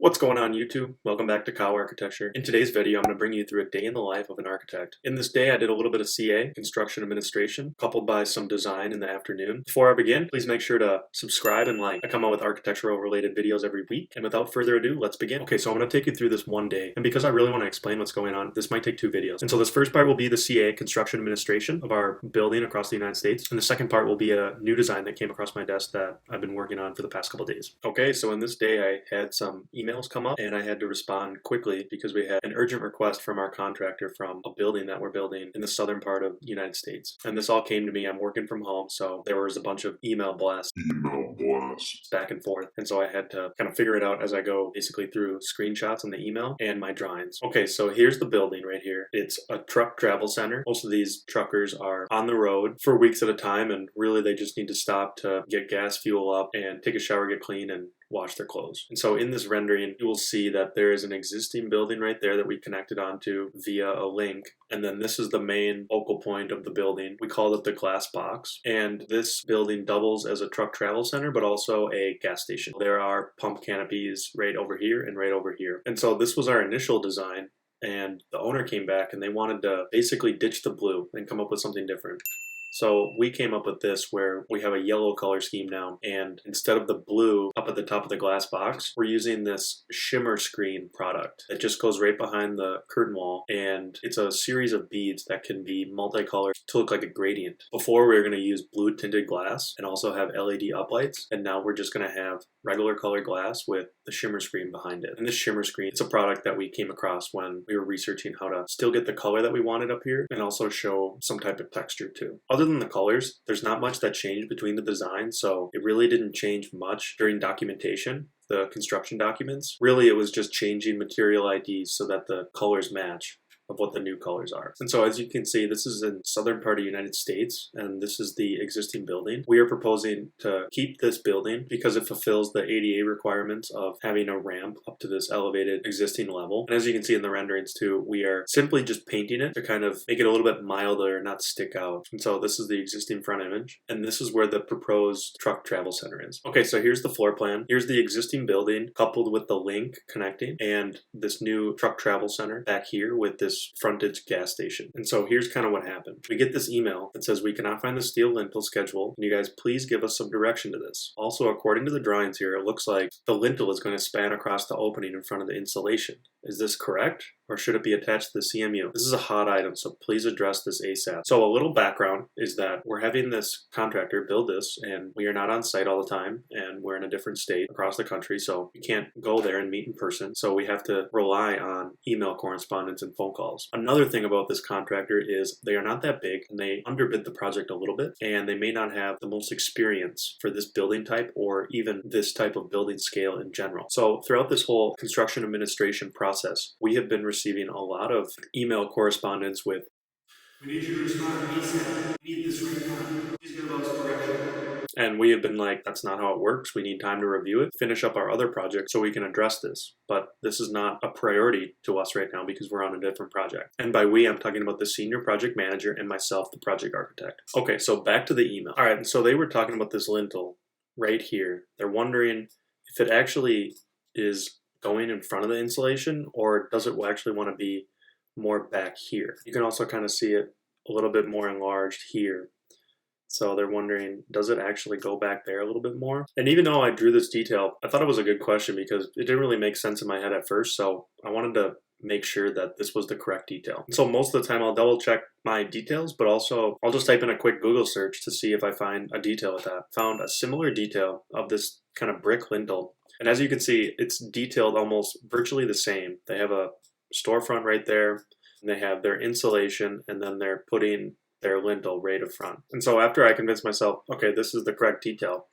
What's going on YouTube? Welcome back to Cow Architecture. In today's video, I'm going to bring you through a day in the life of an architect. In this day, I did a little bit of CA, construction administration, coupled by some design in the afternoon. Before I begin, please make sure to subscribe and like. I come out with architectural related videos every week. And without further ado, let's begin. Okay, so I'm going to take you through this one day. And because I really want to explain what's going on, this might take two videos. And so this first part will be the CA, construction administration of our building across the United States. And the second part will be a new design that came across my desk that I've been working on for the past couple days. Okay, so in this day, I had some emails come up and I had to respond quickly because we had an urgent request from our contractor from a building that we're building in the southern part of the United States. And this all came to me. I'm working from home, so there was a bunch of email blasts back and forth. And so I had to kind of figure it out as I go basically through screenshots in the email and my drawings. Okay, so here's the building right here. It's a truck travel center. Most of these truckers are on the road for weeks at a time, and really they just need to stop to get gas, fuel up, and take a shower, get clean, and wash their clothes. And so in this rendering, you will see that there is an existing building right there that we connected onto via a link. And then this is the main focal point of the building. We call it the glass box. And this building doubles as a truck travel center, but also a gas station. There are pump canopies right over here and right over here. And so this was our initial design. And the owner came back and they wanted to basically ditch the blue and come up with something different. So we came up with this where we have a yellow color scheme now, and instead of the blue up at the top of the glass box, we're using this shimmer screen product that just goes right behind the curtain wall, and it's a series of beads that can be multicolored to look like a gradient. Before we were going to use blue tinted glass and also have LED uplights, and now we're just going to have regular color glass with the shimmer screen behind it. And this shimmer screen, it's a product that we came across when we were researching how to still get the color that we wanted up here and also show some type of texture too. Other than the colors, there's not much that changed between the designs, so it really didn't change much during documentation. The construction documents, really it was just changing material IDs so that the colors match of what the new colors are. And so as you can see, this is in southern part of the United States, and this is the existing building. We are proposing to keep this building because it fulfills the ADA requirements of having a ramp up to this elevated existing level. And as you can see in the renderings too, we are simply just painting it to kind of make it a little bit milder and not stick out. And so this is the existing front image, and this is where the proposed truck travel center is. Okay, so here's the floor plan. Here's the existing building coupled with the link connecting, and this new truck travel center back here with this frontage gas station. And so here's kind of what happened. We get this email that says we cannot find the steel lintel schedule. Can you guys please give us some direction to this? Also, according to the drawings here, it looks like the lintel is going to span across the opening in front of the insulation. Is this correct? Or should it be attached to the CMU? This is a hot item, so please address this ASAP. So a little background is that we're having this contractor build this, and we are not on site all the time, and we're in a different state across the country, so we can't go there and meet in person. So we have to rely on email correspondence and phone calls. Another thing about this contractor is they are not that big, and they underbid the project a little bit, and they may not have the most experience for this building type or even this type of building scale in general. So throughout this whole construction administration process, we have been receiving a lot of email correspondence with, "We need you to respond ASAP. We need this right now. Please give us direction." And we have been like, that's not how it works. We need time to review it, finish up our other projects so we can address this. But this is not a priority to us right now because we're on a different project. And by we, I'm talking about the senior project manager and myself, the project architect. Okay, so back to the email. All right, and so they were talking about this lintel right here. They're wondering if it actually is going in front of the insulation, or does it actually want to be more back here? You can also kind of see it a little bit more enlarged here. So they're wondering, does it actually go back there a little bit more? And even though I drew this detail, I thought it was a good question because it didn't really make sense in my head at first. So I wanted to make sure that this was the correct detail. So most of the time I'll double check my details, but also I'll just type in a quick Google search to see if I find a detail with that. Found a similar detail of this kind of brick lintel. And as you can see, it's detailed almost virtually the same. They have a storefront right there, and they have their insulation, and then they're putting their lintel right up front. And so after I convinced myself, okay, this is the correct detail,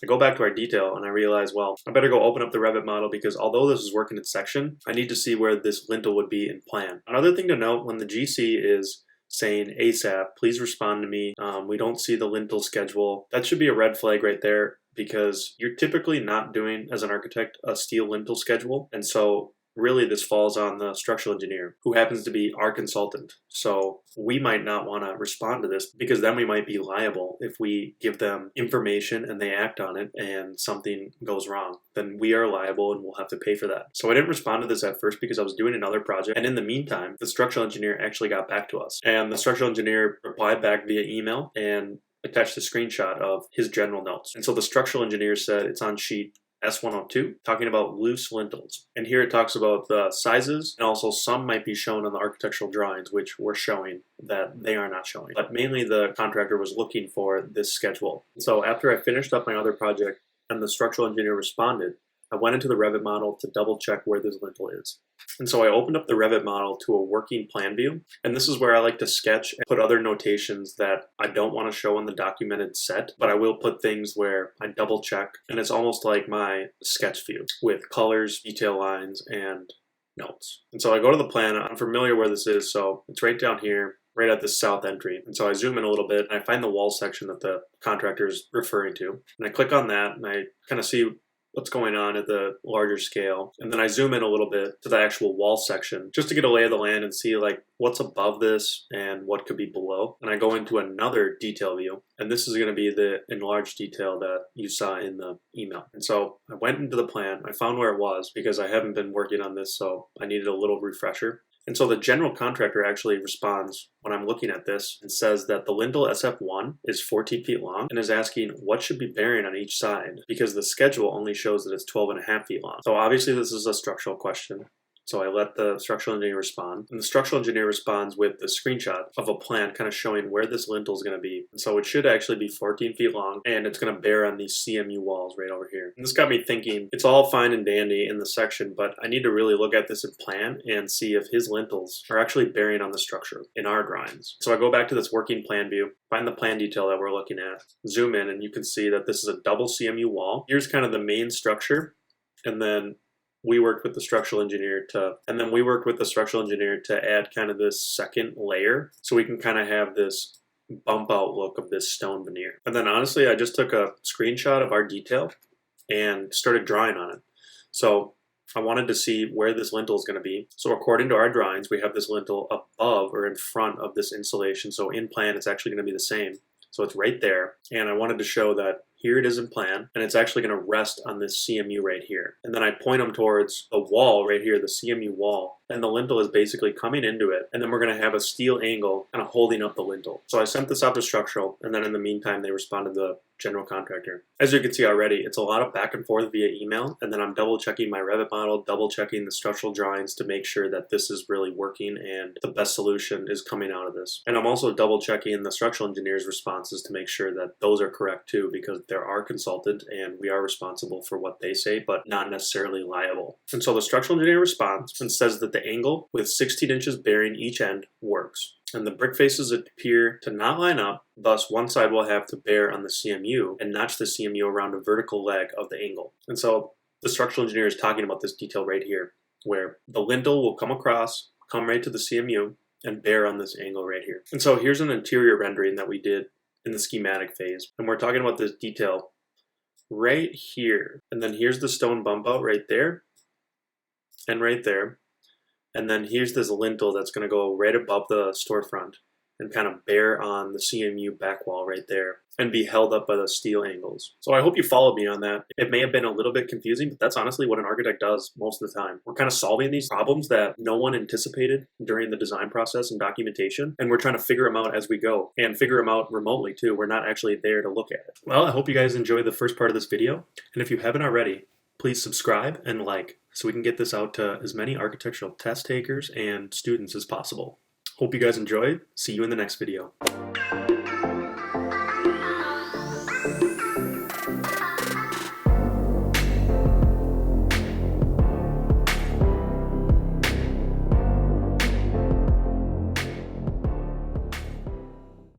I go back to our detail and I realize, well, I better go open up the Revit model because although this is working in section, I need to see where this lintel would be in plan. Another thing to note, when the GC is saying ASAP, please respond to me, we don't see the lintel schedule, that should be a red flag right there because you're typically not doing, as an architect, a steel lintel schedule. And so really this falls on the structural engineer, who happens to be our consultant. So we might not want to respond to this because then we might be liable if we give them information and they act on it and something goes wrong. Then we are liable and we'll have to pay for that. So I didn't respond to this at first because I was doing another project. And in the meantime, the structural engineer actually got back to us. And the structural engineer replied back via email and attached a screenshot of his general notes. And so the structural engineer said it's on sheet S102, talking about loose lintels. And here it talks about the sizes, and also some might be shown on the architectural drawings, which we're showing that they are not showing. But mainly the contractor was looking for this schedule. So after I finished up my other project and the structural engineer responded, I went into the Revit model to double check where this lintel is. And so I opened up the Revit model to a working plan view. And this is where I like to sketch and put other notations that I don't want to show in the documented set, but I will put things where I double check. And it's almost like my sketch view with colors, detail lines, and notes. And so I go to the plan. I'm familiar where this is, so it's right down here, right at the south entry. And so I zoom in a little bit and I find the wall section that the contractor is referring to. And I click on that and I kind of see what's going on at the larger scale. And then I zoom in a little bit to the actual wall section just to get a lay of the land and see like what's above this and what could be below. And I go into another detail view. And this is going to be the enlarged detail that you saw in the email. And so I went into the plan. I found where it was because I haven't been working on this, so I needed a little refresher. And so the general contractor actually responds when I'm looking at this and says that the lintel SF1 is 14 feet long and is asking what should be bearing on each side because the schedule only shows that it's 12.5 feet long. So obviously this is a structural question. So I let the structural engineer respond. And the structural engineer responds with the screenshot of a plan kind of showing where this lintel is going to be. And so it should actually be 14 feet long and it's going to bear on these CMU walls right over here. And this got me thinking, it's all fine and dandy in the section, but I need to really look at this in plan and see if his lintels are actually bearing on the structure in our drawings. So I go back to this working plan view, find the plan detail that we're looking at, zoom in, and you can see that this is a double CMU wall. Here's kind of the main structure, and then we worked with the structural engineer to add kind of this second layer so we can kind of have this bump out look of this stone veneer. And then honestly, I just took a screenshot of our detail and started drawing on it. So I wanted to see where this lintel is going to be. So according to our drawings, we have this lintel above or in front of this insulation. So in plan, it's actually going to be the same. So it's right there. And I wanted to show that here it is in plan, and it's actually going to rest on this CMU right here. And then I point them towards the wall right here, the CMU wall, and the lintel is basically coming into it. And then we're going to have a steel angle kind of holding up the lintel. So I sent this out to structural, and then in the meantime, they responded to the general contractor. As you can see already, it's a lot of back and forth via email, and then I'm double checking my Revit model, double checking the structural drawings to make sure that this is really working and the best solution is coming out of this. And I'm also double checking the structural engineer's responses to make sure that those are correct too, because they're our consultant and we are responsible for what they say, but not necessarily liable. And so the structural engineer responds and says that the angle with 16 inches bearing each end works. And the brick faces appear to not line up, thus one side will have to bear on the CMU and notch the CMU around a vertical leg of the angle. And so the structural engineer is talking about this detail right here, where the lintel will come across, come right to the CMU, and bear on this angle right here. And so here's an interior rendering that we did in the schematic phase. And we're talking about this detail right here. And then here's the stone bump out right there and right there. And then here's this lintel that's going to go right above the storefront and kind of bear on the CMU back wall right there and be held up by the steel angles. So I hope you followed me on that. It may have been a little bit confusing, but that's honestly what an architect does most of the time. We're kind of solving these problems that no one anticipated during the design process and documentation, and we're trying to figure them out as we go and figure them out remotely too. We're not actually there to look at it. Well, I hope you guys enjoyed the first part of this video, and if you haven't already, please subscribe and like so we can get this out to as many architectural test takers and students as possible. Hope you guys enjoyed. See you in the next video.